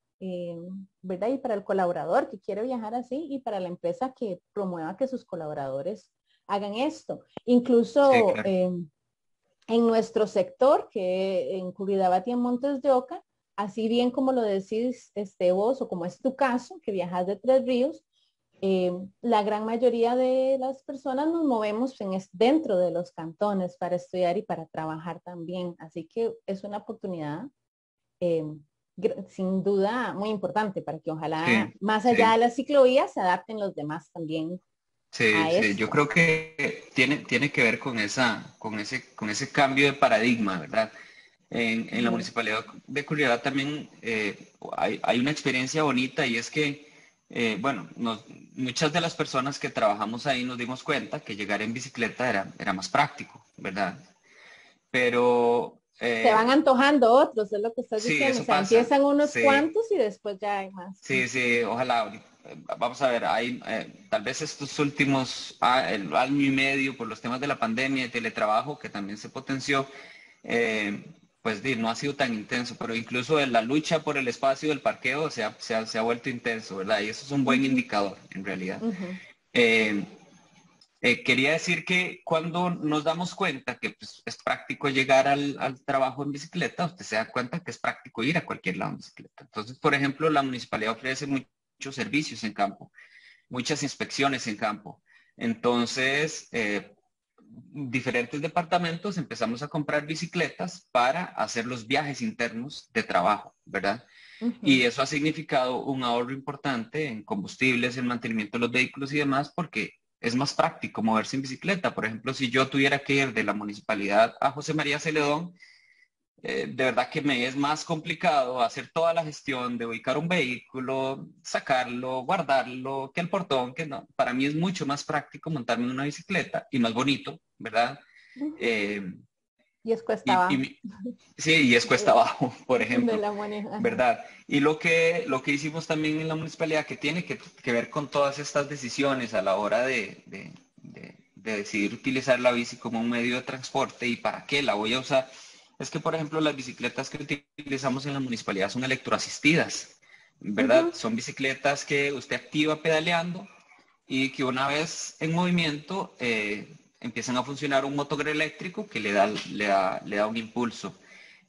¿verdad? Y para el colaborador que quiere viajar así y para la empresa que promueva que sus colaboradores hagan esto. Incluso Sí, claro. en nuestro sector, que en Curridabat y en Montes de Oca, así bien como lo decís vos o como es tu caso, que viajas de Tres Ríos, la gran mayoría de las personas nos movemos dentro de los cantones para estudiar y para trabajar también. Así que es una oportunidad eh, sin duda muy importante para que ojalá Sí, más allá de sí. las ciclovías se adapten los demás también Sí, a sí, yo esto. creo que tiene que ver con ese cambio de paradigma, ¿verdad? En la municipalidad de Curridabat también hay una experiencia bonita y es que, bueno, muchas de las personas que trabajamos ahí nos dimos cuenta que llegar en bicicleta era más práctico, ¿verdad? Pero Se van antojando otros, es lo que estás sí, diciendo. O eso sea, pasa, empiezan unos sí. cuantos y después ya hay más. Sí, sí, ojalá. Vamos a ver, hay tal vez estos últimos el año y medio por los temas de la pandemia y teletrabajo que también se potenció, pues no ha sido tan intenso, pero incluso en la lucha por el espacio del parqueo se ha vuelto intenso, ¿verdad? Y eso es un buen indicador en realidad. Eh, Quería decir que cuando nos damos cuenta que pues, es práctico llegar al trabajo en bicicleta, usted se da cuenta que es práctico ir a cualquier lado en bicicleta. Entonces, por ejemplo, la municipalidad ofrece muchos servicios en campo, muchas inspecciones en campo. Entonces, diferentes departamentos empezamos a comprar bicicletas para hacer los viajes internos de trabajo, ¿verdad? Y eso ha significado un ahorro importante en combustibles, en mantenimiento de los vehículos y demás, porque es más práctico moverse en bicicleta. Por ejemplo, si yo tuviera que ir de la municipalidad a José María Celedón, de verdad que me es más complicado hacer toda la gestión de ubicar un vehículo, sacarlo, guardarlo, que el portón, que no. Para mí es mucho más práctico montarme en una bicicleta y más bonito, ¿verdad? Eh, Y es cuesta y, abajo y, sí, y es cuesta abajo, por de ejemplo. la moneda. ¿Verdad? Y lo que hicimos también en la municipalidad, que tiene que ver con todas estas decisiones a la hora de decidir utilizar la bici como un medio de transporte y para qué la voy a usar, es que, por ejemplo, las bicicletas que utilizamos en la municipalidad son electroasistidas, ¿verdad? Son bicicletas que usted activa pedaleando y que una vez en movimiento empiezan a funcionar un motor eléctrico que le da un impulso.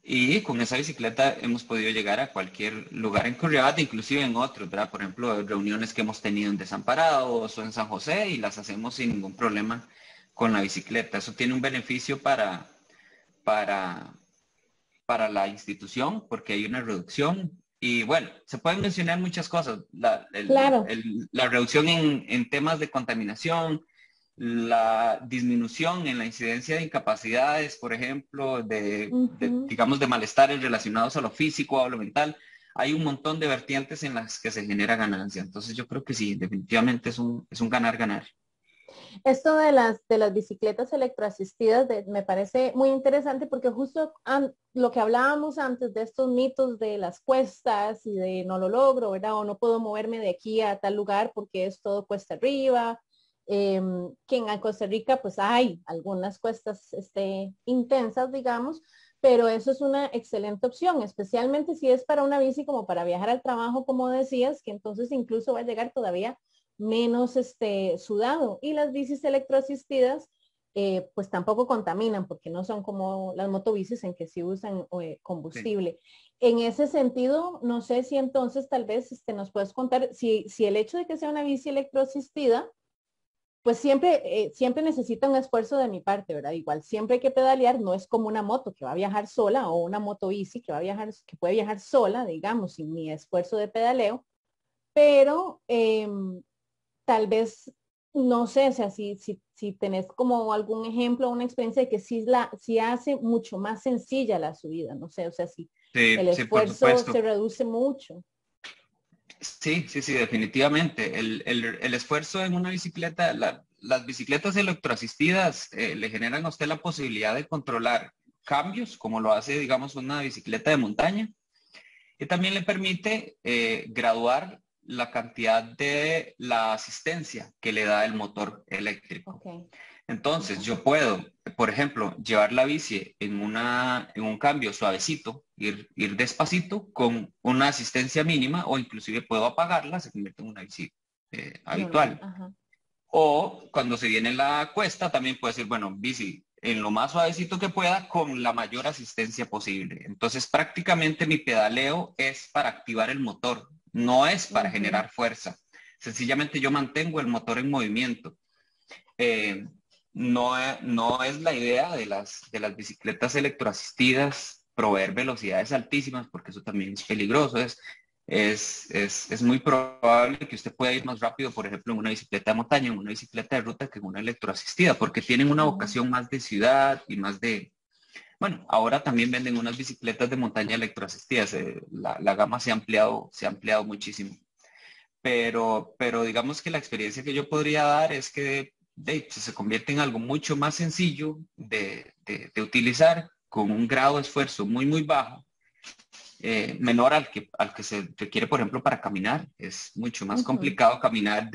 Y con esa bicicleta hemos podido llegar a cualquier lugar en Curridabat, inclusive en otros, ¿verdad? Por ejemplo, reuniones que hemos tenido en Desamparados o en San José y las hacemos sin ningún problema con la bicicleta. Eso tiene un beneficio para, para la institución porque hay una reducción. Y bueno, se pueden mencionar muchas cosas. Claro. La reducción en temas de contaminación, la disminución en la incidencia de incapacidades, por ejemplo, digamos, de malestares relacionados a lo físico o a lo mental. hay un montón de vertientes en las que se genera ganancia. Entonces yo creo que sí, definitivamente es un ganar-ganar. Esto de las bicicletas electroasistidas me parece muy interesante porque justo lo que hablábamos antes de estos mitos de las cuestas y de no lo logro, ¿verdad? O no puedo moverme de aquí a tal lugar porque es todo cuesta arriba. Que en Costa Rica pues hay algunas cuestas intensas, digamos, pero eso es una excelente opción, especialmente si es para una bici como para viajar al trabajo, como decías, que entonces incluso va a llegar todavía menos sudado. Y las bicis electroasistidas pues tampoco contaminan porque no son como las motobicis en que sí usan Sí. combustible. En ese sentido, no sé si entonces tal vez nos puedes contar si el hecho de que sea una bici electroasistida pues siempre necesita un esfuerzo de mi parte, ¿verdad? Igual siempre hay que pedalear, no es como una moto que va a viajar sola o una moto bici que va a viajar, que puede viajar sola, digamos, sin mi esfuerzo de pedaleo, pero tal vez, no sé, o sea, si tenés como algún ejemplo, una experiencia de que sí hace mucho más sencilla la subida, no sé, o sea, si Sí, el sí, por esfuerzo supuesto. se reduce mucho. Sí, sí, sí, definitivamente. El esfuerzo en una bicicleta, las bicicletas electroasistidas le generan a usted la posibilidad de controlar cambios, como lo hace, digamos, una bicicleta de montaña, y también le permite graduar la cantidad de la asistencia que le da el motor eléctrico. Ok. Entonces, Ajá. yo puedo, por ejemplo, llevar la bici en un cambio suavecito, ir despacito con una asistencia mínima o inclusive puedo apagarla, se convierte en una bici Normal, habitual. ajá. O cuando se viene la cuesta, también puedo decir, bueno, bici en lo más suavecito que pueda con la mayor asistencia posible. Entonces, prácticamente mi pedaleo es para activar el motor, no es para Ujú. generar fuerza. Sencillamente yo mantengo el motor en movimiento. Eh, no es la idea de las bicicletas electroasistidas proveer velocidades altísimas, porque eso también es peligroso. Es muy probable que usted pueda ir más rápido, por ejemplo, en una bicicleta de montaña, en una bicicleta de ruta, que en una electroasistida, porque tienen una Ujú. vocación más de ciudad y más de... Bueno, ahora también venden unas bicicletas de montaña electroasistidas. La gama se ha ampliado muchísimo, pero digamos que la experiencia que yo podría dar es que se convierte en algo mucho más sencillo de utilizar con un grado de esfuerzo muy, muy bajo, menor al que se requiere, por ejemplo, para caminar. Es mucho más Ujú. complicado caminar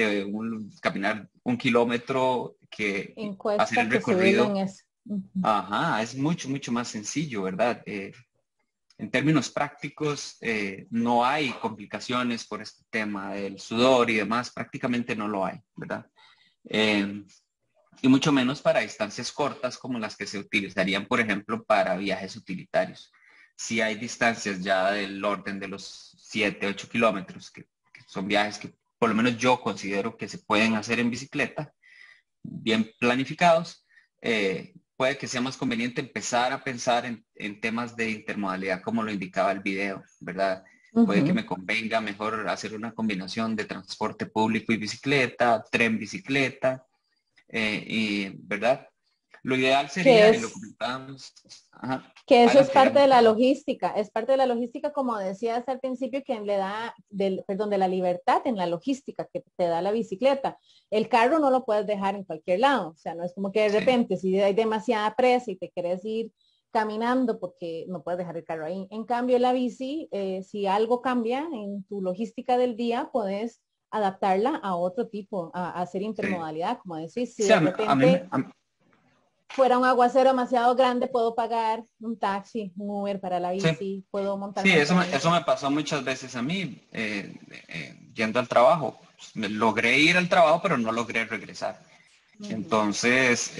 un kilómetro que hacer Encuesta el que subirlo en recorrido. eso. Ujú. Ajá, es mucho, mucho más sencillo, ¿verdad? En términos prácticos, no hay complicaciones por este tema del sudor y demás, prácticamente no lo hay, ¿verdad? Eh, y mucho menos para distancias cortas como las que se utilizarían, por ejemplo, para viajes utilitarios. Si hay distancias ya del orden de los 7, 8 kilómetros, que son viajes que por lo menos yo considero que se pueden hacer en bicicleta, bien planificados, puede que sea más conveniente empezar a pensar en temas de intermodalidad, como lo indicaba el video, ¿verdad? Puede que Ujú. me convenga mejor hacer una combinación de transporte público y bicicleta, tren, bicicleta, ¿verdad? Lo ideal Que sería, y lo es comentábamos, ajá, Que eso es adelante, parte adelante, de la perdón. logística, es parte de la logística, como decías al principio, que le da, perdón, de la libertad en la logística que te da la bicicleta. El carro no lo puedes dejar en cualquier lado, o sea, no es como que de Sí, repente si hay demasiada presa y te quieres ir caminando porque no puedes dejar el carro ahí. En cambio, la bici, si algo cambia en tu logística del día, puedes adaptarla a otro tipo, a hacer sí. intermodalidad, como decís, si Sí, de a mí repente fuera un aguacero demasiado grande, puedo pagar un taxi, un Uber para la sí, bici, puedo sí, montarme al tren. eso me pasó muchas veces a mí, yendo al trabajo. Logré ir al trabajo, pero no logré regresar. Ujú. Entonces,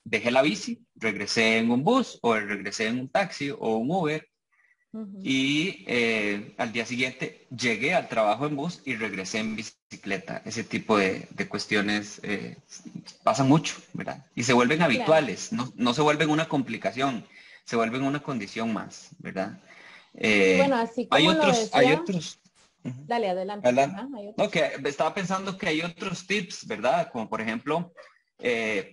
dejé la bici, regresé en un bus o regresé en un taxi o un Uber Ujú. y al día siguiente llegué al trabajo en bus y regresé en bicicleta. Ese tipo de cuestiones pasan mucho, ¿verdad? Y se vuelven Claro. habituales, no se vuelven una complicación, se vuelven una condición más, ¿verdad? Y bueno, así Hay como lo hay decía, otros. Ujú. dale adelante. Adelante. Ajá, hay No, otros. que estaba pensando que hay otros tips, ¿verdad? Como por ejemplo,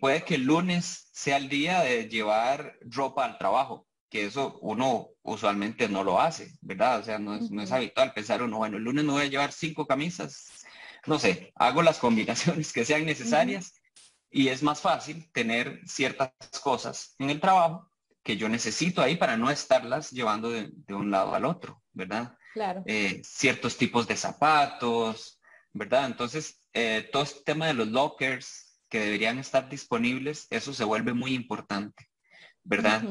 puede que el lunes sea el día de llevar ropa al trabajo. que eso uno usualmente no lo hace, ¿verdad? O sea, no es habitual pensar uno, bueno, el lunes me voy a llevar 5 camisas, no sé, hago las combinaciones que sean necesarias y es más fácil tener ciertas cosas en el trabajo que yo necesito ahí para no estarlas llevando de un lado al otro, ¿verdad? Claro. Ciertos tipos de zapatos, ¿verdad? Entonces, todo este tema de los lockers que deberían estar disponibles, eso se vuelve muy importante, ¿verdad?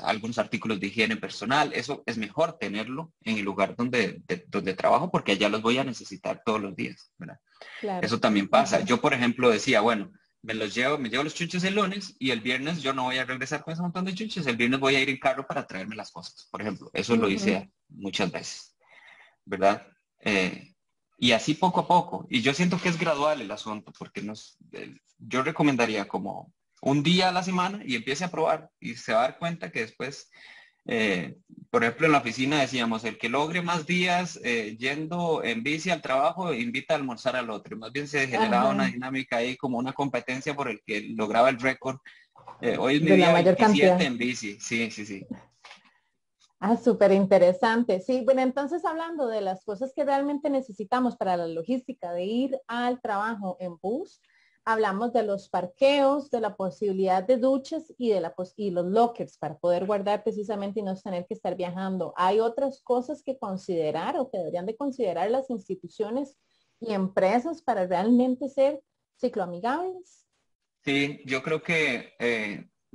Algunos artículos de higiene personal, eso es mejor tenerlo en el lugar donde trabajo porque allá los voy a necesitar todos los días, ¿verdad? Claro. Eso también pasa. Yo, por ejemplo, decía, bueno, me llevo los chunches el lunes y el viernes yo no voy a regresar con ese montón de chunches, el viernes voy a ir en carro para traerme las cosas, por ejemplo. Eso lo hice muchas veces, ¿verdad? Y así poco a poco. Y yo siento que es gradual el asunto, porque yo recomendaría como un día a la semana y empiece a probar y se va a dar cuenta que después, eh, por ejemplo, en la oficina decíamos, el que logre más días yendo en bici al trabajo invita a almorzar al otro. Y más bien se generaba una Ajá. dinámica ahí como una competencia por el que lograba el récord. Hoy es mi De la día mayor 27 cantidad. en bici. Sí, sí, sí. Ah, súper interesante. Sí, bueno, entonces hablando de las cosas que realmente necesitamos para la logística de ir al trabajo en bus, hablamos de los parqueos, de la posibilidad de duchas y y los lockers para poder guardar precisamente y no tener que estar viajando. ¿Hay otras cosas que considerar o que deberían de considerar las instituciones y empresas para realmente ser cicloamigables? Sí, yo creo que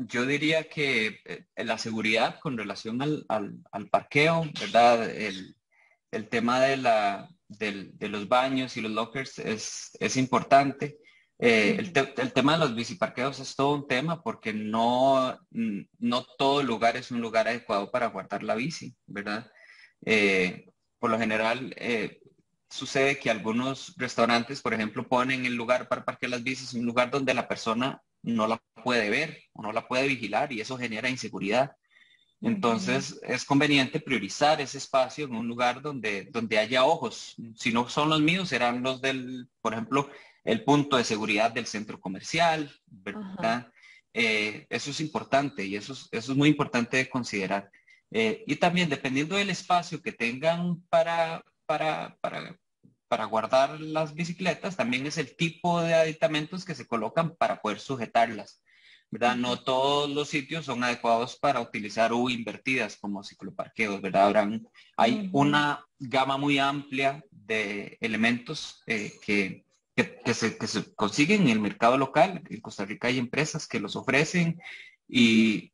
yo diría que la seguridad con relación al parqueo, ¿verdad? El tema de los baños y los lockers es importante. El tema de los biciparqueos es todo un tema porque no todo lugar es un lugar adecuado para guardar la bici, ¿verdad? Eh, por lo general, sucede que algunos restaurantes, por ejemplo, ponen el lugar para parquear las bicis un lugar donde la persona no la puede ver o no la puede vigilar y eso genera inseguridad. Entonces es conveniente priorizar ese espacio en un lugar donde haya ojos. Si no son los míos, serán los por ejemplo, el punto de seguridad del centro comercial, Ajá. ¿verdad? Eso es importante y eso es muy importante de considerar. Y también dependiendo del espacio que tengan para guardar las bicicletas, también es el tipo de aditamentos que se colocan para poder sujetarlas. ¿Verdad? No todos los sitios son adecuados para utilizar U invertidas como cicloparqueos, ¿verdad? Hay una gama muy amplia de elementos que se consiguen en el mercado local. En Costa Rica hay empresas que los ofrecen y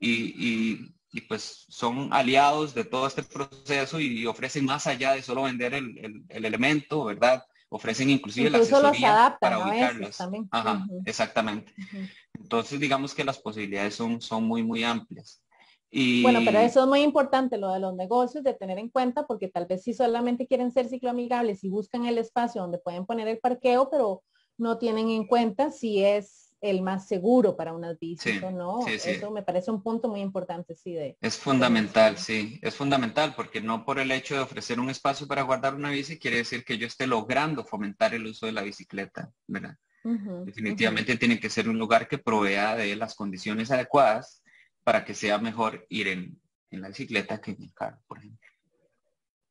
pues son aliados de todo este proceso y ofrecen más allá de solo vender el elemento, ¿verdad? Ofrecen inclusive la Incluso los asesoría adaptan para a veces ubicarlos. también. Ajá, exactamente. Ujú. Entonces, digamos que las posibilidades son muy, muy amplias. Bueno, pero Y eso es muy importante, lo de los negocios, de tener en cuenta, porque tal vez si solamente quieren ser cicloamigables y buscan el espacio donde pueden poner el parqueo, pero no tienen en cuenta si es el más seguro para unas bicis o sí, no. sí, sí. Eso me parece un punto muy importante, sí, Es de fundamental, mencionar. sí. Es fundamental porque no por el hecho de ofrecer un espacio para guardar una bici quiere decir que yo esté logrando fomentar el uso de la bicicleta, ¿verdad? Ujú, ujú. Definitivamente tiene que ser un lugar que provea de las condiciones adecuadas para que sea mejor ir en la bicicleta que en el carro, por ejemplo.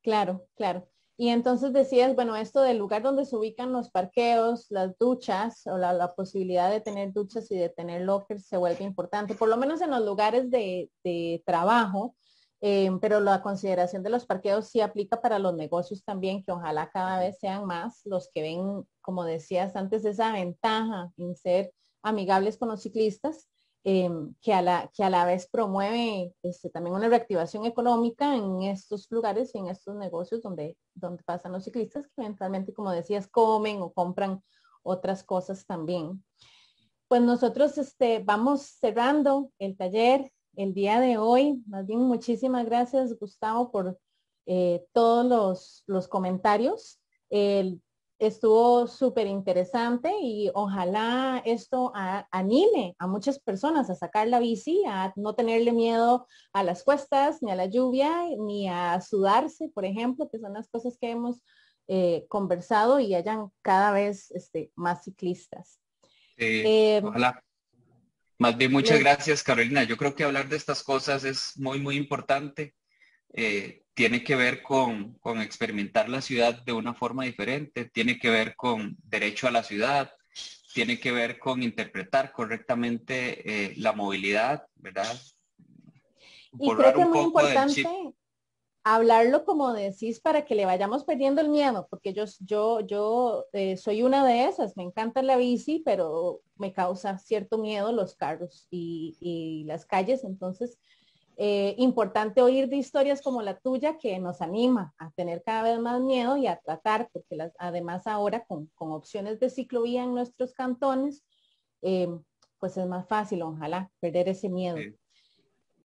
Claro, claro. Y entonces decías, bueno, esto del lugar donde se ubican los parqueos, las duchas o la posibilidad de tener duchas y de tener lockers se vuelve importante, por lo menos en los lugares de trabajo, pero la consideración de los parqueos sí aplica para los negocios también, que ojalá cada vez sean más los que ven, como decías antes, esa ventaja en ser amigables con los ciclistas que a la vez promueve también una reactivación económica en estos lugares y en estos negocios donde pasan los ciclistas que eventualmente, como decías, comen o compran otras cosas también. Pues nosotros vamos cerrando el taller el día de hoy. Más bien, muchísimas gracias, Gustavo, por todos los comentarios. El, Estuvo súper interesante y ojalá esto anime a muchas personas a sacar la bici, a no tenerle miedo a las cuestas, ni a la lluvia, ni a sudarse, por ejemplo, que son las cosas que hemos conversado y hayan cada vez más ciclistas. Sí, Eh, ojalá. Más bien, muchas Les- gracias, Carolina. Yo creo que hablar de estas cosas es muy, muy importante. Tiene que ver con experimentar la ciudad de una forma diferente, tiene que ver con derecho a la ciudad, tiene que ver con interpretar correctamente la movilidad, ¿verdad? y creo Borrar que es un muy poco del chip. importante hablarlo como decís para que le vayamos perdiendo el miedo, porque yo soy una de esas, me encanta la bici, pero me causa cierto miedo los carros y las calles, entonces importante oír de historias como la tuya que nos anima a tener cada vez más miedo y a tratar, porque además ahora con opciones de ciclovía en nuestros cantones, eh, pues es más fácil, ojalá, perder ese miedo.